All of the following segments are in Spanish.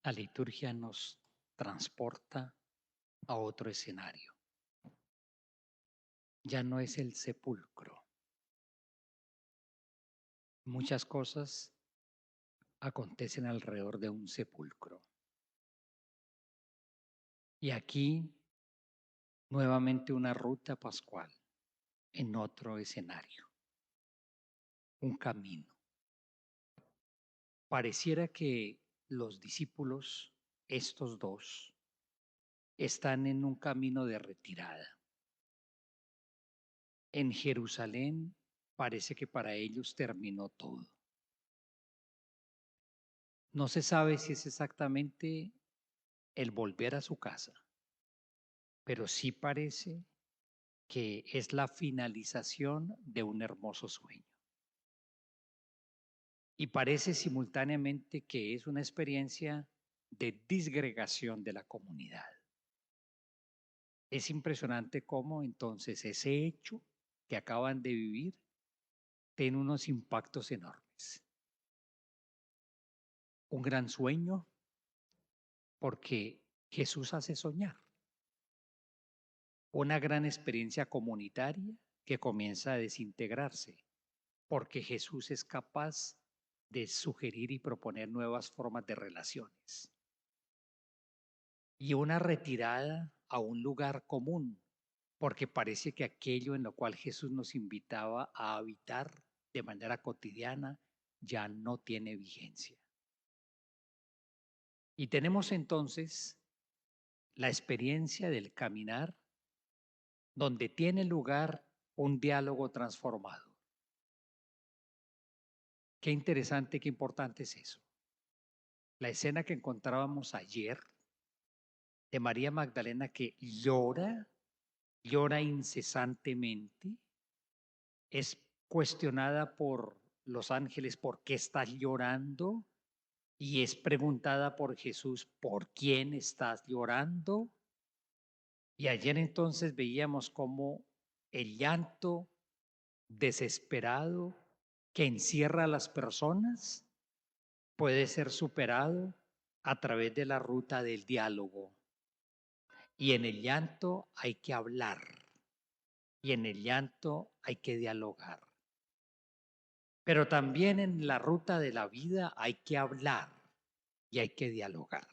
La liturgia nos transporta a otro escenario. Ya no es el sepulcro. Muchas cosas acontecen alrededor de un sepulcro. Y aquí nuevamente una ruta pascual en otro escenario, un camino. Pareciera que los discípulos, estos dos, están en un camino de retirada. En Jerusalén parece que para ellos terminó todo. No se sabe si es exactamente el volver a su casa, pero sí parece que es la finalización de un hermoso sueño. Y parece simultáneamente que es una experiencia de disgregación de la comunidad. Es impresionante cómo entonces ese hecho que acaban de vivir tiene unos impactos enormes. Un gran sueño porque Jesús hace soñar. Una gran experiencia comunitaria que comienza a desintegrarse porque Jesús es capaz de sugerir y proponer nuevas formas de relaciones. Y una retirada a un lugar común, porque parece que aquello en lo cual Jesús nos invitaba a habitar de manera cotidiana ya no tiene vigencia. Y tenemos entonces la experiencia del caminar donde tiene lugar un diálogo transformado. Qué interesante, qué importante es eso. La escena que encontrábamos ayer de María Magdalena que llora incesantemente, es cuestionada por los ángeles por qué estás llorando y es preguntada por Jesús por quién estás llorando. Y ayer entonces veíamos cómo el llanto desesperado que encierra a las personas puede ser superado a través de la ruta del diálogo. Y en el llanto hay que hablar. Y en el llanto hay que dialogar. Pero también en la ruta de la vida hay que hablar y hay que dialogar.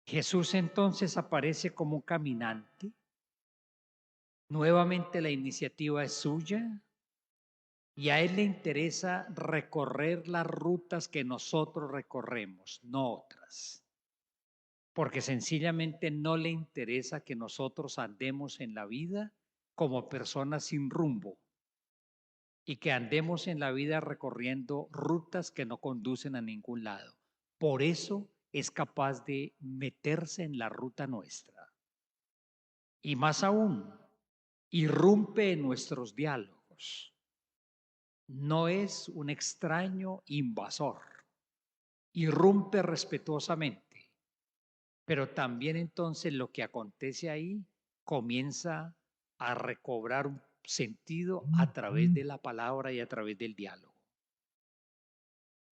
Jesús entonces aparece como un caminante. Nuevamente la iniciativa es suya y a él le interesa recorrer las rutas que nosotros recorremos, no otras. Porque sencillamente no le interesa que nosotros andemos en la vida como personas sin rumbo y que andemos en la vida recorriendo rutas que no conducen a ningún lado. Por eso es capaz de meterse en la ruta nuestra. Y más aún, irrumpe en nuestros diálogos. No es un extraño invasor. Irrumpe respetuosamente. Pero también entonces lo que acontece ahí comienza a recobrar un sentido a través de la palabra y a través del diálogo.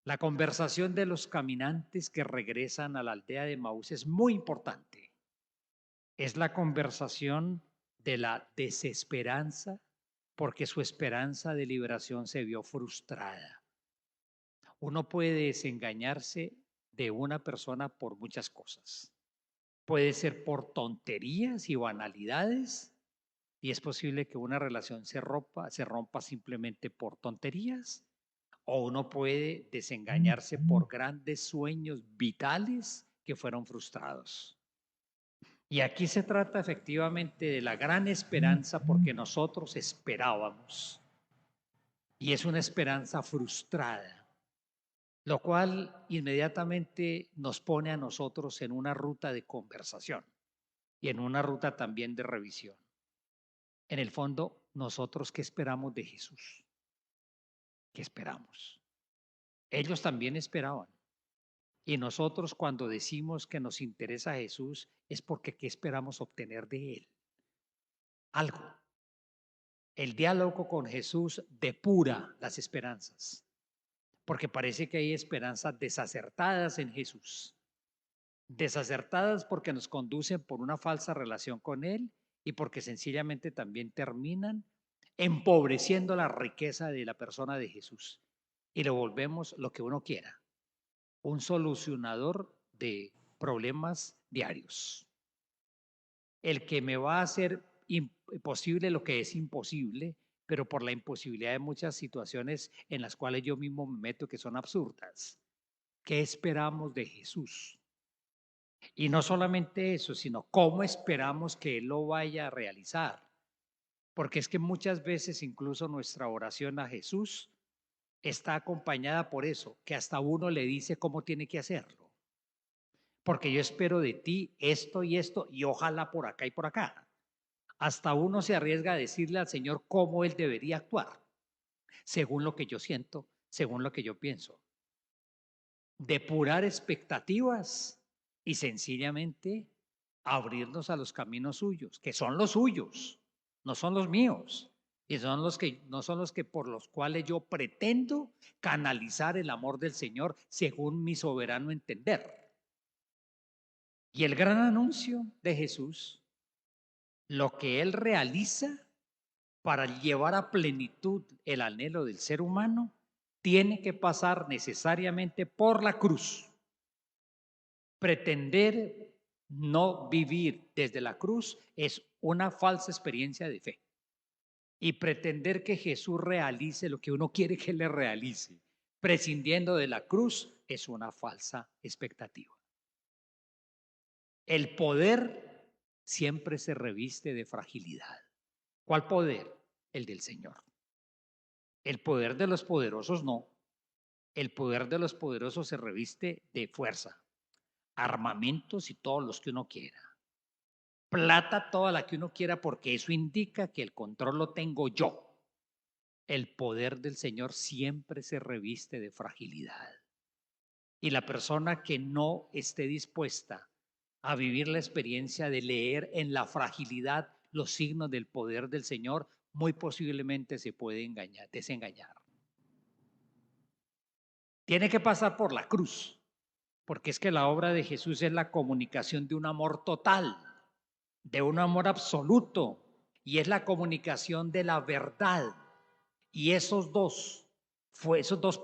La conversación de los caminantes que regresan a la aldea de Maús es muy importante. Es la conversación de la desesperanza porque su esperanza de liberación se vio frustrada. Uno puede desengañarse de una persona por muchas cosas. Puede ser por tonterías y banalidades y es posible que una relación se rompa simplemente por tonterías. O uno puede desengañarse por grandes sueños vitales que fueron frustrados. Y aquí se trata efectivamente de la gran esperanza porque nosotros esperábamos. Y es una esperanza frustrada, lo cual inmediatamente nos pone a nosotros en una ruta de conversación y en una ruta también de revisión. En el fondo, nosotros, ¿qué esperamos de Jesús? ¿Qué esperamos? Ellos también esperaban. Y nosotros cuando decimos que nos interesa Jesús es porque ¿qué esperamos obtener de Él? Algo. El diálogo con Jesús depura las esperanzas, porque parece que hay esperanzas desacertadas en Jesús. Desacertadas porque nos conducen por una falsa relación con Él y porque sencillamente también terminan empobreciendo la riqueza de la persona de Jesús y lo volvemos lo que uno quiera, un solucionador de problemas diarios. El que me va a hacer imposible lo que es imposible, pero por la imposibilidad de muchas situaciones en las cuales yo mismo me meto que son absurdas. ¿Qué esperamos de Jesús? Y no solamente eso, sino cómo esperamos que Él lo vaya a realizar. Porque es que muchas veces incluso nuestra oración a Jesús está acompañada por eso, que hasta uno le dice cómo tiene que hacerlo. Porque yo espero de ti esto y ojalá por acá y por acá. Hasta uno se arriesga a decirle al Señor cómo Él debería actuar, según lo que yo siento, según lo que yo pienso. Depurar expectativas y sencillamente abrirnos a los caminos suyos, que son los suyos, no son los míos, y son los que no son los que por los cuales yo pretendo canalizar el amor del Señor según mi soberano entender. Y el gran anuncio de Jesús, lo que Él realiza para llevar a plenitud el anhelo del ser humano, tiene que pasar necesariamente por la cruz. Pretender no vivir desde la cruz es una falsa experiencia de fe. Y pretender que Jesús realice lo que uno quiere que le realice, prescindiendo de la cruz, es una falsa expectativa. El poder siempre se reviste de fragilidad. ¿Cuál poder? El del Señor. El poder de los poderosos no. El poder de los poderosos se reviste de fuerza, armamentos y todos los que uno quiera. Plata toda la que uno quiera porque eso indica que el control lo tengo yo. El poder del Señor siempre se reviste de fragilidad. Y la persona que no esté dispuesta a vivir la experiencia de leer en la fragilidad los signos del poder del Señor, muy posiblemente se puede desengañar. Tiene que pasar por la cruz, porque es que la obra de Jesús es la comunicación de un amor total, de un amor absoluto, y es la comunicación de la verdad. Y esos dos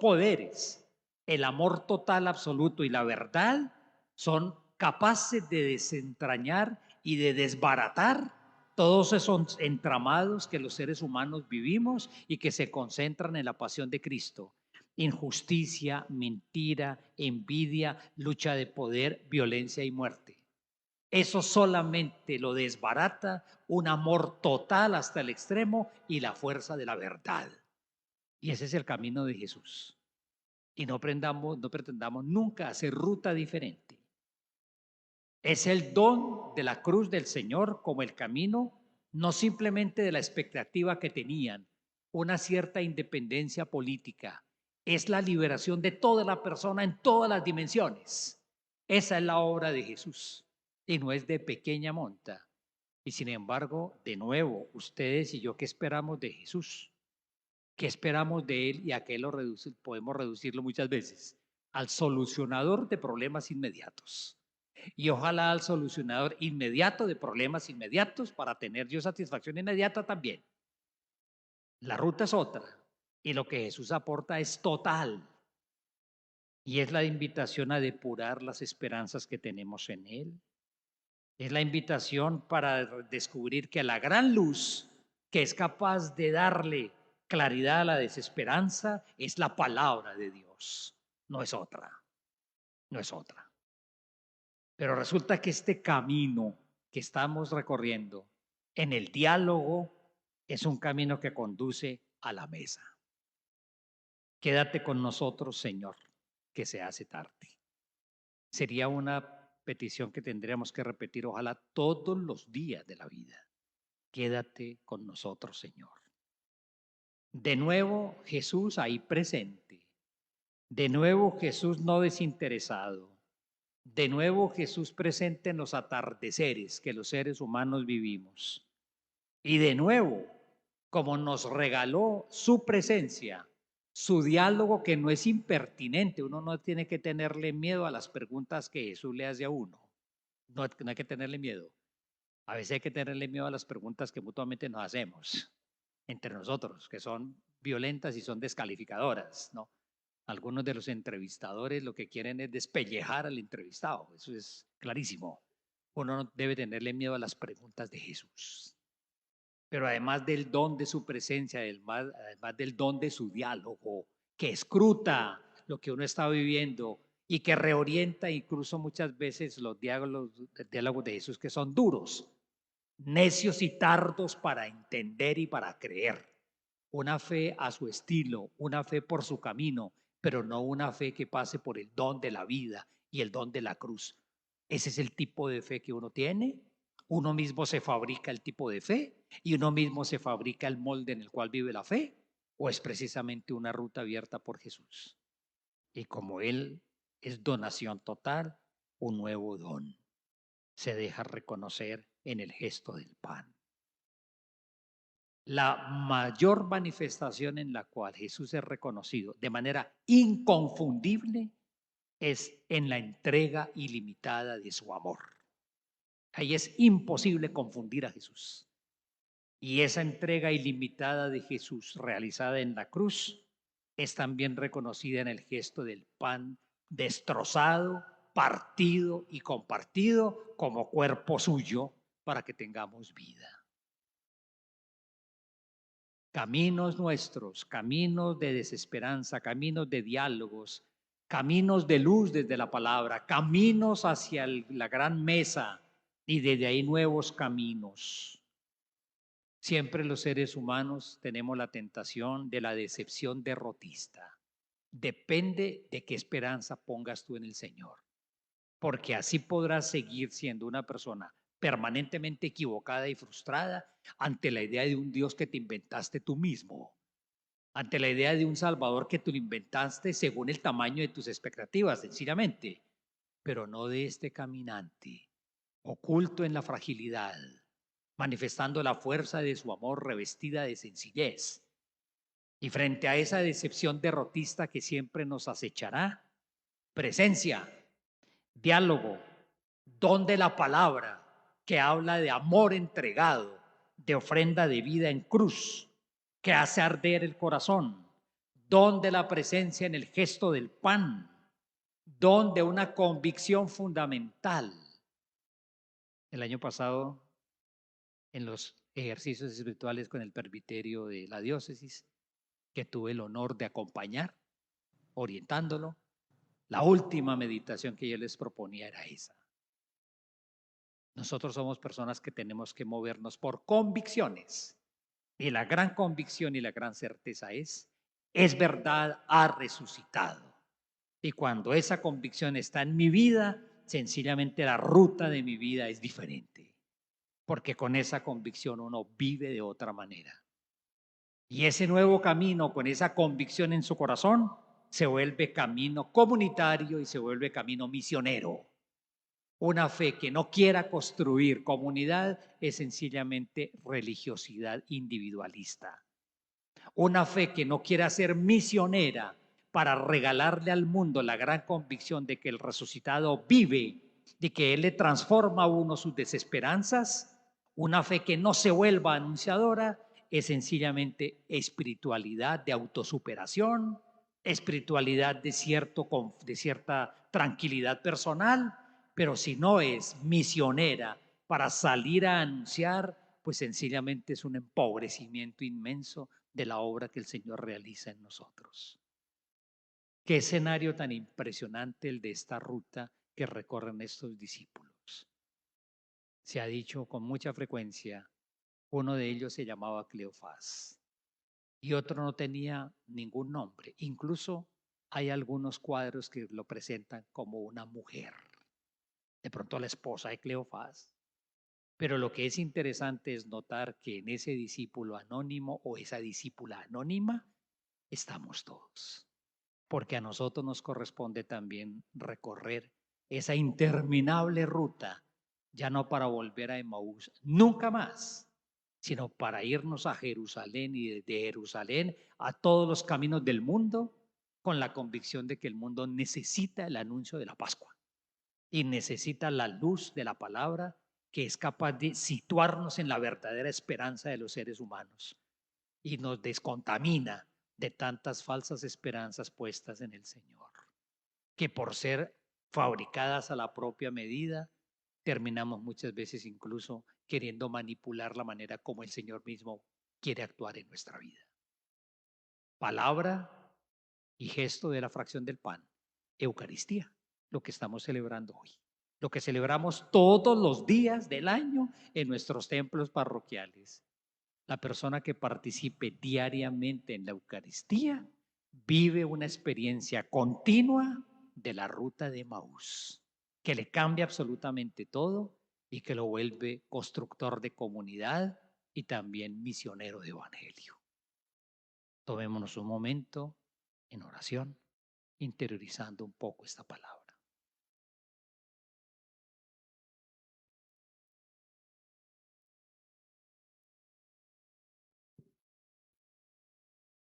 poderes, el amor total absoluto y la verdad, son capaces de desentrañar y de desbaratar todos esos entramados que los seres humanos vivimos y que se concentran en la pasión de Cristo. Injusticia, mentira, envidia, lucha de poder, violencia y muerte. Eso solamente lo desbarata un amor total hasta el extremo y la fuerza de la verdad. Y ese es el camino de Jesús. Y no pretendamos nunca hacer ruta diferente. Es el don de la cruz del Señor como el camino, no simplemente de la expectativa que tenían, una cierta independencia política. Es la liberación de toda la persona en todas las dimensiones. Esa es la obra de Jesús y no es de pequeña monta. Y sin embargo, de nuevo, ustedes y yo, ¿qué esperamos de Jesús? ¿Qué esperamos de Él? Y a qué podemos reducirlo muchas veces al solucionador de problemas inmediatos. Y ojalá al solucionador inmediato de problemas inmediatos para tener yo satisfacción inmediata también. La ruta es otra y lo que Jesús aporta es total. Y es la invitación a depurar las esperanzas que tenemos en Él. Es la invitación para descubrir que la gran luz que es capaz de darle claridad a la desesperanza es la palabra de Dios, no es otra, no es otra. Pero resulta que este camino que estamos recorriendo en el diálogo es un camino que conduce a la mesa. Quédate con nosotros, Señor, que se hace tarde. Sería una petición que tendríamos que repetir, ojalá todos los días de la vida. Quédate con nosotros, Señor. De nuevo, Jesús ahí presente. De nuevo, Jesús no desinteresado. De nuevo, Jesús presente en los atardeceres que los seres humanos vivimos. Y de nuevo, como nos regaló su presencia, su diálogo que no es impertinente. Uno no tiene que tenerle miedo a las preguntas que Jesús le hace a uno. No, no hay que tenerle miedo. A veces hay que tenerle miedo a las preguntas que mutuamente nos hacemos entre nosotros, que son violentas y son descalificadoras, ¿no? Algunos de los entrevistadores lo que quieren es despellejar al entrevistado, eso es clarísimo. Uno no debe tenerle miedo a las preguntas de Jesús. Pero además del don de su presencia, además del don de su diálogo, que escruta lo que uno está viviendo y que reorienta incluso muchas veces los diálogos de Jesús que son duros, necios y tardos para entender y para creer. Una fe a su estilo, una fe por su camino, pero no una fe que pase por el don de la vida y el don de la cruz. Ese es el tipo de fe que uno tiene. Uno mismo se fabrica el tipo de fe y uno mismo se fabrica el molde en el cual vive la fe, o es precisamente una ruta abierta por Jesús. Y como Él es donación total, un nuevo don se deja reconocer en el gesto del pan. La mayor manifestación en la cual Jesús es reconocido de manera inconfundible es en la entrega ilimitada de su amor. Ahí es imposible confundir a Jesús. Y esa entrega ilimitada de Jesús realizada en la cruz es también reconocida en el gesto del pan destrozado, partido y compartido como cuerpo suyo para que tengamos vida. Caminos nuestros, caminos de desesperanza, caminos de diálogos, caminos de luz desde la palabra, caminos hacia la gran mesa y desde ahí nuevos caminos. Siempre los seres humanos tenemos la tentación de la decepción derrotista. Depende de qué esperanza pongas tú en el Señor, porque así podrás seguir siendo una persona permanentemente equivocada y frustrada ante la idea de un Dios que te inventaste tú mismo, ante la idea de un Salvador que tú lo inventaste según el tamaño de tus expectativas, sencillamente, pero no de este caminante, oculto en la fragilidad, manifestando la fuerza de su amor revestida de sencillez. Y frente a esa decepción derrotista que siempre nos acechará, presencia, diálogo, don de la palabra que habla de amor entregado, de ofrenda de vida en cruz, que hace arder el corazón, don de la presencia en el gesto del pan, don de una convicción fundamental. El año pasado, en los ejercicios espirituales con el presbiterio de la diócesis, que tuve el honor de acompañar, orientándolo, la última meditación que yo les proponía era esa. Nosotros somos personas que tenemos que movernos por convicciones. Y la gran convicción y la gran certeza es verdad, ha resucitado. Y cuando esa convicción está en mi vida, sencillamente la ruta de mi vida es diferente. Porque con esa convicción uno vive de otra manera. Y ese nuevo camino, con esa convicción en su corazón, se vuelve camino comunitario y se vuelve camino misionero. Una fe que no quiera construir comunidad es sencillamente religiosidad individualista. Una fe que no quiera ser misionera para regalarle al mundo la gran convicción de que el resucitado vive, de que Él le transforma a uno sus desesperanzas. Una fe que no se vuelva anunciadora es sencillamente espiritualidad de autosuperación, espiritualidad de cierta tranquilidad personal, pero si no es misionera para salir a anunciar, pues sencillamente es un empobrecimiento inmenso de la obra que el Señor realiza en nosotros. Qué escenario tan impresionante el de esta ruta que recorren estos discípulos. Se ha dicho con mucha frecuencia, uno de ellos se llamaba Cleofás y otro no tenía ningún nombre. Incluso hay algunos cuadros que lo presentan como una mujer. De pronto la esposa de Cleofás. Pero lo que es interesante es notar que en ese discípulo anónimo o esa discípula anónima estamos todos. Porque a nosotros nos corresponde también recorrer esa interminable ruta, ya no para volver a Emaús, nunca más, sino para irnos a Jerusalén y desde Jerusalén a todos los caminos del mundo con la convicción de que el mundo necesita el anuncio de la Pascua y necesita la luz de la palabra que es capaz de situarnos en la verdadera esperanza de los seres humanos y nos descontamina de tantas falsas esperanzas puestas en el Señor, que por ser fabricadas a la propia medida, terminamos muchas veces incluso queriendo manipular la manera como el Señor mismo quiere actuar en nuestra vida. Palabra y gesto de la fracción del pan, Eucaristía, lo que estamos celebrando hoy, lo que celebramos todos los días del año en nuestros templos parroquiales. La persona que participe diariamente en la Eucaristía vive una experiencia continua de la ruta de Emaús, que le cambia absolutamente todo y que lo vuelve constructor de comunidad y también misionero de evangelio. Tomémonos un momento en oración, interiorizando un poco esta palabra.